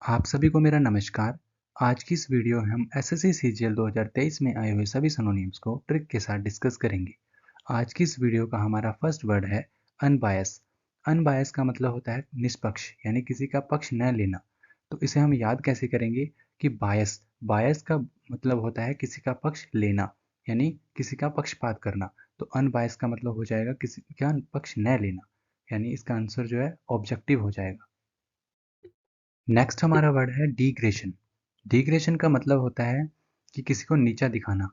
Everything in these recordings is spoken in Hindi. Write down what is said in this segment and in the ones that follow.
आप सभी को मेरा नमस्कार। आज की इस वीडियो में हम एसएससी सीजीएल 2023 में आए हुए सभी सिनोनिम्स को ट्रिक के साथ डिस्कस करेंगे। आज की इस वीडियो का हमारा फर्स्ट वर्ड है अनबायस। अनबायस का मतलब होता है निष्पक्ष, यानी किसी का पक्ष न लेना। तो इसे हम याद कैसे करेंगे कि बायस बायस का मतलब होता है किसी का पक्ष लेना, यानी किसी का पक्षपात करना। तो अनबायस का मतलब हो जाएगा किसी का पक्ष न लेना, यानी इसका आंसर जो है ऑब्जेक्टिव हो जाएगा। नेक्स्ट हमारा वर्ड है डिग्रेशन। डिग्रेशन का मतलब होता है कि किसी को नीचा दिखाना।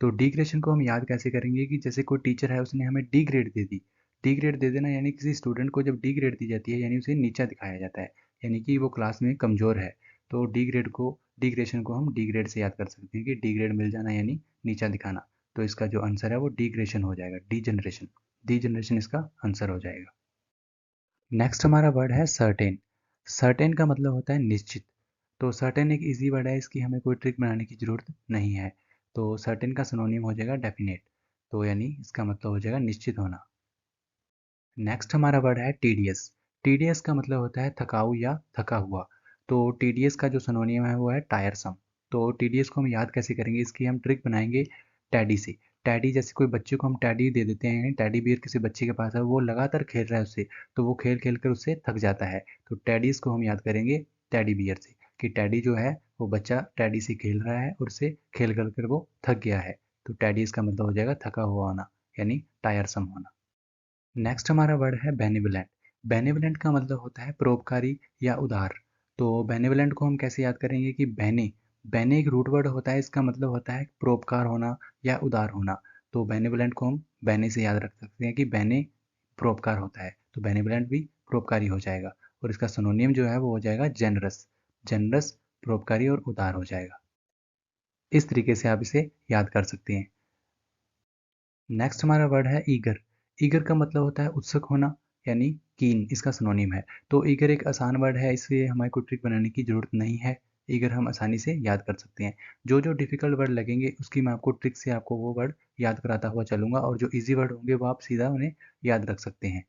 तो डिग्रेशन को हम याद कैसे करेंगे कि जैसे कोई टीचर है, उसने हमें डी ग्रेड दे दी। डी ग्रेड दे देना यानी किसी स्टूडेंट को जब डी ग्रेड दी जाती है यानी उसे नीचा दिखाया जाता है, यानी कि वो क्लास में कमज़ोर है। तो डिग्रेशन को हम डी ग्रेड से याद कर सकते हैं कि डी ग्रेड मिल जाना यानी नीचा दिखाना। तो इसका जो आंसर है वो डिग्रेशन हो जाएगा, डी जनरेशन। डी जनरेशन इसका आंसर हो जाएगा। नेक्स्ट हमारा वर्ड है सर्टेन। सर्टेन का मतलब होता है निश्चित। तो सर्टेन एक इजी वर्ड है, इसकी हमें कोई ट्रिक बनाने की ज़रूरत नहीं है। तो सर्टेन का सिनोनिम हो जाएगा डेफिनेट। तो यानी इसका मतलब हो जाएगा निश्चित होना। नेक्स्ट हमारा वर्ड है टीडियस। टीडियस का मतलब होता है थकाऊ या थका हुआ। तो टीडियस का जो सिनोनिम है वो है टायरसम। तो टीडियस को हम याद कैसे करेंगे, इसकी हम ट्रिक बनाएंगे टैडी से। टैडी जैसे कोई बच्चे को हम टैडी दे देते हैं, टैडी बियर किसी बच्चे के पास है, वो लगातार खेल रहा है उससे, तो वो खेल खेल कर उससे थक जाता है। तो टैडीज को हम याद करेंगे टैडी बियर से, कि टैडी जो है वो बच्चा टैडी से खेल रहा है और उससे खेल कर कर वो थक गया है। तो टैडीज का मतलब हो जाएगा थका हुआ होना, यानी टायरसम होना। नेक्स्ट हमारा वर्ड है बेनिवोलेंट। बेनिवोलेंट का मतलब होता है परोपकारी या उदार। तो बेनिवोलेंट को हम कैसे याद करेंगे कि बेने बेने एक रूट वर्ड होता है, इसका मतलब होता है परोपकार होना या उदार होना। तो बेनिवोलेंट को हम बेने से याद रख सकते हैं कि बेने परोपकार होता है, तो बेनिवोलेंट भी परोपकारी हो जाएगा। और इसका सिनोनिम जो है वो हो जाएगा जनरस। जनरस परोपकारी और उदार हो जाएगा। इस तरीके से आप इसे याद कर सकते हैं। नेक्स्ट हमारा वर्ड है ईगर। ईगर का मतलब होता है उत्सुक होना, यानी कीन इसका सिनोनिम है। तो ईगर एक आसान वर्ड है, इसलिए हमें कोई ट्रिक बनाने की जरूरत नहीं है। ईगर हम आसानी से याद कर सकते हैं। जो जो डिफिकल्ट वर्ड लगेंगे उसकी मैं आपको ट्रिक से आपको वो वर्ड याद कराता हुआ चलूंगा, और जो इजी वर्ड होंगे वो आप सीधा उन्हें याद रख सकते हैं।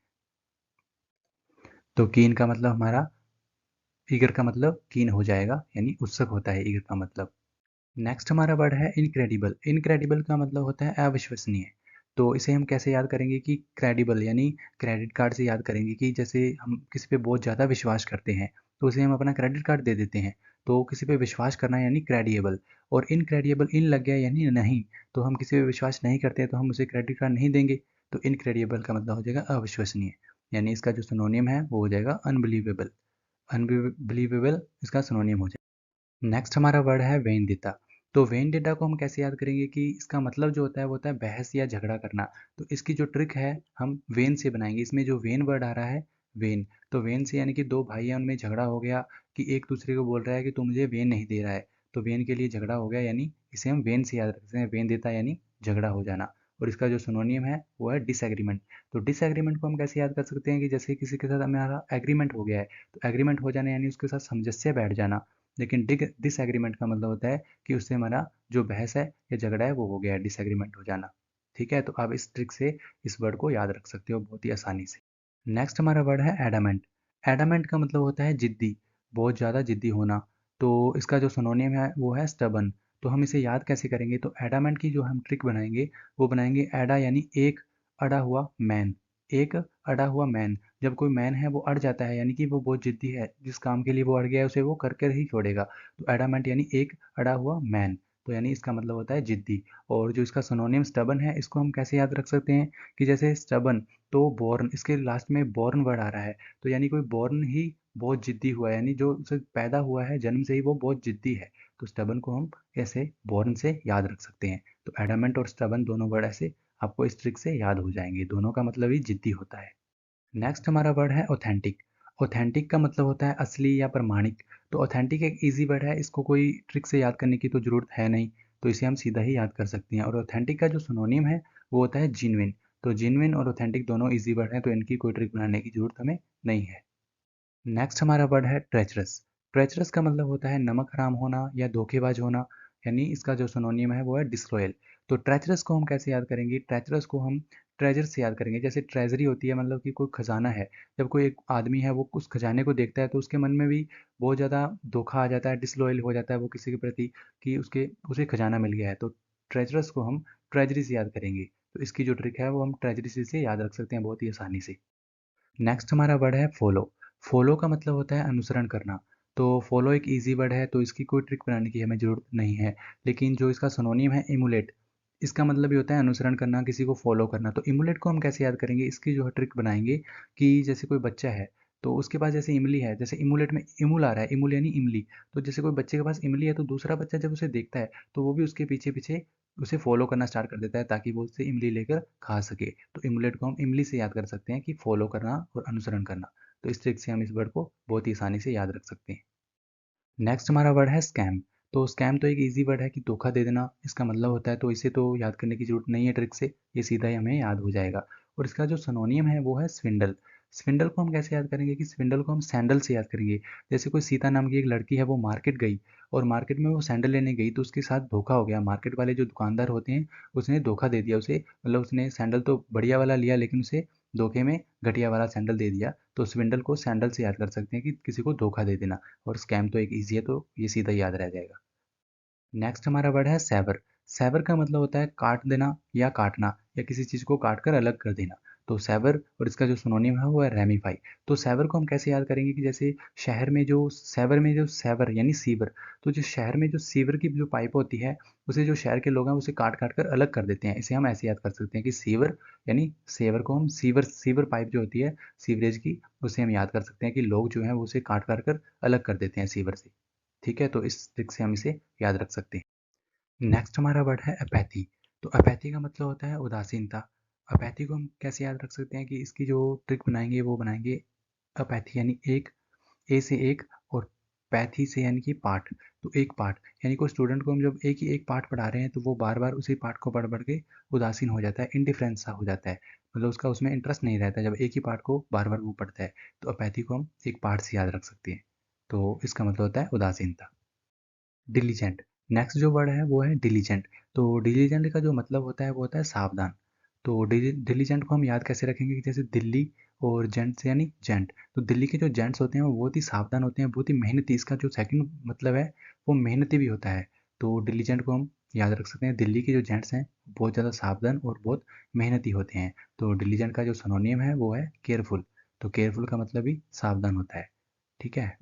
तो कीन का मतलब हमारा ईगर का मतलब कीन हो जाएगा, यानी उत्सुक होता है ईगर का मतलब। नेक्स्ट हमारा वर्ड है इनक्रेडिबल। इनक्रेडिबल का मतलब होता है अविश्वसनीय। तो इसे हम कैसे याद करेंगे कि क्रेडिबल यानी क्रेडिट कार्ड से याद करेंगे, कि जैसे हम किसी पे बहुत ज़्यादा विश्वास करते हैं तो उसे हम अपना क्रेडिट कार्ड दे देते हैं। तो किसी पे विश्वास करना यानी क्रेडिएबल। और इनक्रेडिएबल इन लग गया यानी नहीं। तो हम किसी पे विश्वास नहीं करते तो हम उसे क्रेडिट कार्ड नहीं देंगे। तो इनक्रेडिएबल का मतलब हो जाएगा अविश्वसनीय, यानी इसका जो सिनोनिम है वो हो जाएगा अनबिलीवेबल। अनबिलीवेबल इसका सिनोनिम हो जाएगा। नेक्स्ट हमारा वर्ड है वेनदिता। तो वेनदिता को हम कैसे याद करेंगे कि इसका मतलब जो होता है वो होता है बहस या झगड़ा करना। तो इसकी जो ट्रिक है हम वेन से बनाएंगे। इसमें जो वेन वर्ड आ रहा है वेन, तो वेन से यानी कि दो भाई हैं उनमें झगड़ा हो गया, कि एक दूसरे को बोल रहा है कि तू मुझे वेन नहीं दे रहा है। तो वेन के लिए झगड़ा हो गया, यानी इसे हम वेन से याद रखते हैं। वेन देता यानी झगड़ा हो जाना। और इसका जो सिनोनियम है वो है डिसएग्रीमेंट। तो डिसएग्रीमेंट को हम कैसे याद कर सकते हैं कि जैसे किसी के साथ हमारा एग्रीमेंट हो गया है, तो एग्रीमेंट हो जाना यानी उसके साथ सामंजस्य बैठ जाना। लेकिन डिसएग्रीमेंट का मतलब होता है कि उससे हमारा जो बहस है या झगड़ा है वो हो गया है, डिसएग्रीमेंट हो जाना। ठीक है, तो आप इस ट्रिक से इस वर्ड को याद रख सकते हो बहुत ही आसानी से। नेक्स्ट हमारा वर्ड है एडामेंट। एडामेंट का मतलब होता है जिद्दी, बहुत ज़्यादा जिद्दी होना। तो इसका जो सिनोनिम है वो है स्टबन। तो हम इसे याद कैसे करेंगे, तो एडामेंट की जो हम ट्रिक बनाएंगे वो बनाएंगे एडा यानी एक अड़ा हुआ मैन। एक अड़ा हुआ मैन, जब कोई मैन है वो अड़ जाता है यानी कि वो बहुत जिद्दी है, जिस काम के लिए वो अड़ गया है उसे वो कर कर ही छोड़ेगा। तो एडामेंट यानी एक अड़ा हुआ मैन। तो यानी इसका मतलब होता है जिद्दी। और जो इसका सिनोनिम स्टबन है, इसको हम कैसे याद रख सकते हैं कि जैसे स्टबन, तो बोर्न, इसके लास्ट में बोर्न वर्ड आ रहा है। तो यानी कोई बोर्न ही बहुत जिद्दी हुआ है, यानी जो उसे पैदा हुआ है जन्म से ही वो बहुत जिद्दी है। तो स्टबन को हम ऐसे बोर्न से याद रख सकते हैं। तो एडामेंट और स्टबन दोनों वर्ड ऐसे आपको इस ट्रिक से याद हो जाएंगे, दोनों का मतलब ही जिद्दी होता है। नेक्स्ट हमारा वर्ड है ऑथेंटिक। ऑथेंटिक का मतलब होता है असली या प्रमाणिक। तो ऑथेंटिक एक इजी वर्ड है, इसको कोई ट्रिक से याद करने की तो ज़रूरत है नहीं। तो इसे हम सीधा ही याद कर सकते हैं। और ऑथेंटिक का जो सिनोनिम है वो होता है जिनविन। तो जिनविन और ऑथेंटिक दोनों इजी वर्ड हैं, तो इनकी कोई ट्रिक बनाने की ज़रूरत हमें नहीं है। नेक्स्ट हमारा वर्ड है ट्रेचरस। ट्रेचरस का मतलब होता है नमक हराम होना या धोखेबाज होना, यानी इसका जो सिनोनिम है वो है डिसलॉयल। तो ट्रेचरस को हम कैसे याद करेंगे? ट्रेचरस को हम ट्रेजर से याद करेंगे। जैसे ट्रेजरी होती है, मतलब कि कोई खजाना है। जब कोई एक आदमी है वो उस खजाने को देखता है तो उसके मन में भी बहुत ज़्यादा धोखा आ जाता है, डिसलॉयल हो जाता है वो किसी के प्रति, कि उसे खजाना मिल गया है। तो ट्रेजरस को हम ट्रेजरी से याद करेंगे। तो इसकी जो ट्रिक है वो हम ट्रेजरी से याद रख सकते हैं बहुत ही आसानी से। नेक्स्ट हमारा वर्ड है फॉलो। फॉलो का मतलब होता है अनुसरण करना। तो फॉलो एक ईजी वर्ड है, तो इसकी कोई ट्रिक बनाने की हमें ज़रूरत नहीं है। लेकिन जो इसका सिनोनिम है इमुलेट, इसका मतलब ये होता है अनुसरण करना, किसी को फॉलो करना। तो इमुलेट को हम कैसे याद करेंगे? इसकी जो है ट्रिक बनाएंगे कि जैसे कोई बच्चा है तो उसके पास जैसे इमली है, जैसे इमुलेट में इमुल आ रहा है, इमुल यानी इमली। तो जैसे कोई बच्चे के पास इमली है तो दूसरा बच्चा जब उसे देखता है तो वो भी उसके पीछे पीछे उसे फॉलो करना स्टार्ट कर देता है ताकि वो उससे इमली लेकर खा सके। तो इमुलेट को हम इमली से याद कर सकते हैं कि फॉलो करना और अनुसरण करना। तो इस ट्रिक से हम इस वर्ड को बहुत ही आसानी से याद रख सकते हैं। नेक्स्ट हमारा वर्ड है स्कैम। तो स्कैम तो एक इजी वर्ड है कि धोखा दे देना इसका मतलब होता है, तो इसे तो याद करने की जरूरत नहीं है ट्रिक से, ये सीधा ही हमें याद हो जाएगा। और इसका जो सिनोनियम है वो है स्विंडल। स्विंडल को हम कैसे याद करेंगे? कि स्विंडल को हम सैंडल से याद करेंगे। जैसे कोई सीता नाम की एक लड़की है, वो मार्केट गई और मार्केट में वो सैंडल लेने गई तो उसके साथ धोखा हो गया। मार्केट वाले जो दुकानदार होते हैं उसने धोखा दे दिया उसे, मतलब उसने सैंडल तो बढ़िया वाला लिया लेकिन उसे धोखे में घटिया वाला सैंडल दे दिया। तो स्विंडल को सैंडल से याद कर सकते हैं कि किसी को धोखा दे देना। और स्कैम तो एक ईजी है तो ये सीधा याद रह जाएगा। नेक्स्ट हमारा वर्ड है सेवर। सेवर का मतलब होता है काट देना या काटना, या किसी चीज़ को काट कर अलग कर देना। तो सेवर और इसका जो सिनोनिम है वो है रेमिफाई। तो सेवर को हम कैसे याद करेंगे? कि जैसे शहर में जो सेवर में जो सेवर यानी सीवर, तो जो शहर में जो सीवर की जो पाइप होती है उसे जो शहर के लोग हैं उसे काट काट कर अलग कर देते हैं। इसे हम ऐसे याद कर सकते हैं कि सीवर यानी सेवर को हम सीवर सीवर पाइप जो होती है सीवरेज की, उसे हम याद कर सकते हैं कि लोग जो हैं वो उसे काट काट कर अलग कर देते हैं सीवर से। ठीक है, तो इस ट्रिक से हम इसे याद रख सकते हैं। नेक्स्ट हमारा वर्ड है अपैथी। तो अपैथी का मतलब होता है उदासीनता। अपैथी को हम कैसे याद रख सकते हैं? कि इसकी जो ट्रिक बनाएंगे वो बनाएंगे अपैथी यानी एक, ए से एक, और पैथी से यानी कि पाठ। तो एक पाठ यानी कोई स्टूडेंट को हम जब एक ही एक पाठ पढ़ा रहे हैं तो वो बार बार उसी पाठ को पढ़ पढ़ के उदासीन हो जाता है, इंडिफरेंस सा हो जाता है, मतलब उसका उसमें इंटरेस्ट नहीं रहता जब एक ही पाठ को बार बार वो पढ़ता है। तो अपैथी को हम एक पाठ से याद रख सकते हैं। तो इसका मतलब होता है उदासीनता। डिलीजेंट। नेक्स्ट जो वर्ड है वो है डिलीजेंट। तो डिलीजेंट का जो मतलब होता है वो होता है सावधान। तो डिलीजेंट को हम याद कैसे रखेंगे? कि जैसे दिल्ली और जेंट्स यानी जेंट। तो दिल्ली के जो जेंट्स होते हैं वो बहुत ही सावधान होते हैं, बहुत ही मेहनती। इसका जो सेकंड मतलब है वो मेहनती भी होता है। तो डिलीजेंट को हम याद रख सकते हैं, दिल्ली के जो जेंट्स हैं बहुत ज़्यादा सावधान और बहुत मेहनती होते हैं। तो डिलीजेंट का जो सिनोनियम है वो है केयरफुल। तो केयरफुल का मतलब भी सावधान होता है। ठीक है,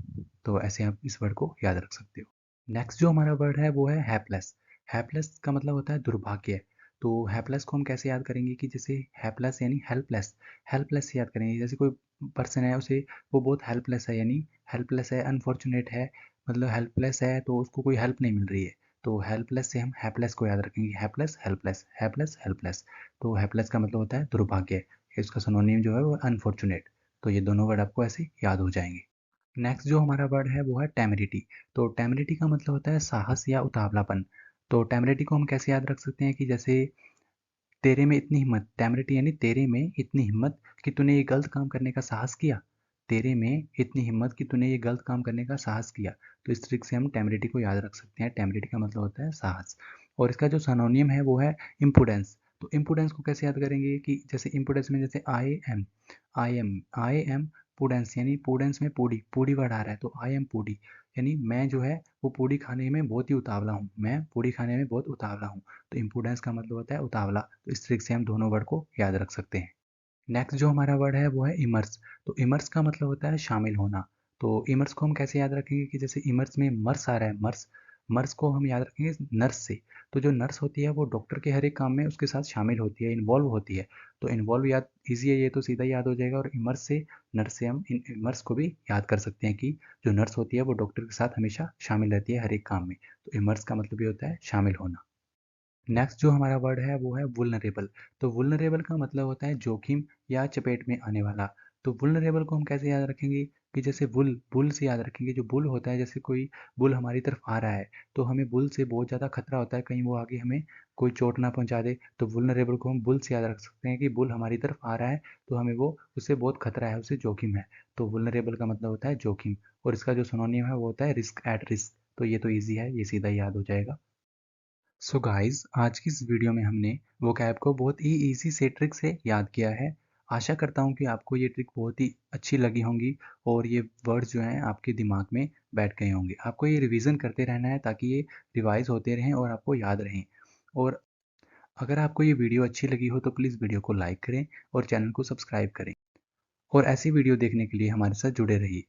तो ऐसे आप इस वर्ड को याद रख सकते हो। नेक्स्ट जो हमारा वर्ड है वो है हैपलेस। हैपलेस का मतलब होता है दुर्भाग्य। तो हैपलेस को हम कैसे याद करेंगे? कि जैसे हैपलेस यानी हेल्पलेस, हेल्पलेस से याद करेंगे। जैसे कोई पर्सन है उसे वो बहुत हेल्पलेस है, यानी हेल्पलेस है, अनफॉर्चुनेट है, मतलब हेल्पलेस है तो उसको कोई हेल्प नहीं मिल रही है। तो हेल्पलेस से हम हैपलेस को याद रखेंगे, हैपलेस हेल्पलेस, हैपलेस हेल्पलेस। तो हैपलेस का मतलब होता है दुर्भाग्य, इसका सिनोनिम जो है वो अनफॉर्चुनेट। तो ये दोनों वर्ड आपको ऐसे याद हो जाएंगे। नेक्स्ट जो हमारा वर्ड है वो है टेमरिटी। तो टेमरिटी का मतलब होता है साहस या उतावलापन। तो टेमरिटी को हम कैसे याद रख सकते हैं? कि जैसे तेरे में इतनी हिम्मत, टेमरिटी यानी तेरे में इतनी हिम्मत कि तूने ये गलत काम करने का साहस किया। तेरे में इतनी हिम्मत कि तूने ये गलत काम करने का साहस किया। तो इस ट्रिक से हम टेमरिटी को याद रख सकते हैं। टेमरिटी का मतलब होता है साहस। और इसका जो सिनोनियम है वो है इम्पुडेंस। तो इम्पुडेंस को कैसे याद करेंगे? कि जैसे इम्पुडेंस में जैसे आई एम पुडेंस, यानी पुडेंस में पूड़ी, पूड़ी वर्ड आ रहा है तो आई एम पूड़ी, यानी मैं जो है वो पूड़ी खाने में बहुत ही उतावला हूँ, मैं पूड़ी खाने में बहुत उतावला हूँ। तो इम्पुडेंस का मतलब होता है उतावला। तो इस ट्रिक से हम दोनों वर्ड को याद रख सकते हैं। नेक्स्ट जो हमारा वर्ड है वो है इमर्स। तो इमर्स का मतलब होता है शामिल होना। तो इमर्स को हम कैसे याद रखेंगे? कि जैसे इमर्स में मर्स आ रहा है, मर्स, मर्स को हम याद रखेंगे नर्स से। तो जो नर्स होती है वो डॉक्टर के हर एक काम में उसके साथ शामिल होती है, इन्वॉल्व होती है। तो इन्वॉल्व याद ईजी है, ये तो सीधा याद हो जाएगा। और इमर्स से, नर्स से हम इमर्स को भी याद कर सकते हैं कि जो नर्स होती है वो डॉक्टर के साथ हमेशा शामिल रहती है हर एक काम में। तो इमर्स का मतलब ये होता है शामिल होना। नेक्स्ट जो हमारा वर्ड है वो है वुलनरेबल। तो वुलनरेबल का मतलब होता है जोखिम या चपेट में आने वाला। तो वुलनरेबल को हम कैसे याद रखेंगे? कि जैसे बुल से याद रखेंगे। जो बुल होता है, जैसे कोई बुल हमारी तरफ आ रहा है तो हमें बुल से बहुत ज़्यादा खतरा होता है, कहीं वो आगे हमें कोई चोट ना पहुंचा दे। तो वुलनरेबल को हम बुल से याद रख सकते हैं कि बुल हमारी तरफ आ रहा है तो हमें वो, उससे बहुत खतरा है, उससे जोखिम है। तो वुलनरेबल का मतलब होता है जोखिम। और इसका जो सिनोनिम है वो होता है रिस्क, एट रिस्क। तो ये तो ईजी है, ये सीधा याद हो जाएगा। सो गाइस, आज की इस वीडियो में हमने वोकैब को बहुत ही इजी से ट्रिक से याद किया है। आशा करता हूँ कि आपको ये ट्रिक बहुत ही अच्छी लगी होंगी और ये वर्ड्स जो हैं आपके दिमाग में बैठ गए होंगे। आपको ये रिवीजन करते रहना है ताकि ये रिवाइज होते रहें और आपको याद रहें। और अगर आपको ये वीडियो अच्छी लगी हो तो प्लीज़ वीडियो को लाइक करें और चैनल को सब्सक्राइब करें। और ऐसी वीडियो देखने के लिए हमारे साथ जुड़े रहिए।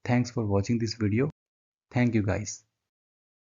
Thanks for watching this video. Thank you guys.